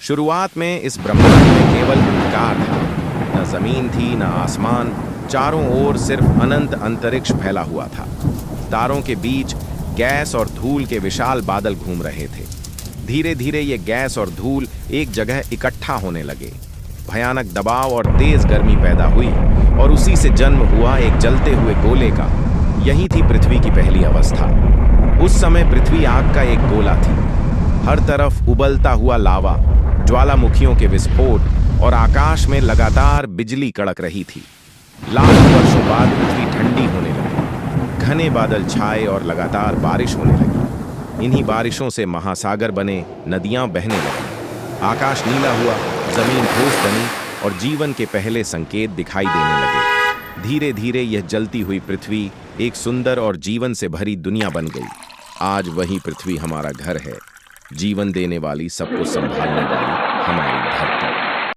शुरुआत में इस ब्रह्मांड में केवल अंधकार था। न जमीन थी, न आसमान, चारों ओर सिर्फ अनंत अंतरिक्ष फैला हुआ था। तारों के बीच गैस और धूल के विशाल बादल घूम रहे थे। धीरे धीरे ये गैस और धूल एक जगह इकट्ठा होने लगे। भयानक दबाव और तेज गर्मी पैदा हुई और उसी से जन्म हुआ एक जलते हुए गोले का। यही थी पृथ्वी की पहली अवस्था। उस समय पृथ्वी आग का एक गोला थी। हर तरफ उबलता हुआ लावा, ज्वालामुखियों के विस्फोट और आकाश में लगातार बिजली कड़क रही थी। लाखों वर्षों बाद पृथ्वी ठंडी होने लगी। घने बादल छाए और लगातार बारिश होने लगी। इन्हीं बारिशों से महासागर बने, नदियां बहने लगी। आकाश नीला हुआ, जमीन ठोस बनी और जीवन के पहले संकेत दिखाई देने लगे। धीरे धीरे यह जलती हुई पृथ्वी एक सुंदर और जीवन से भरी दुनिया बन गई। आज वही पृथ्वी हमारा घर है, जीवन देने वाली, सबको संभालने वाली।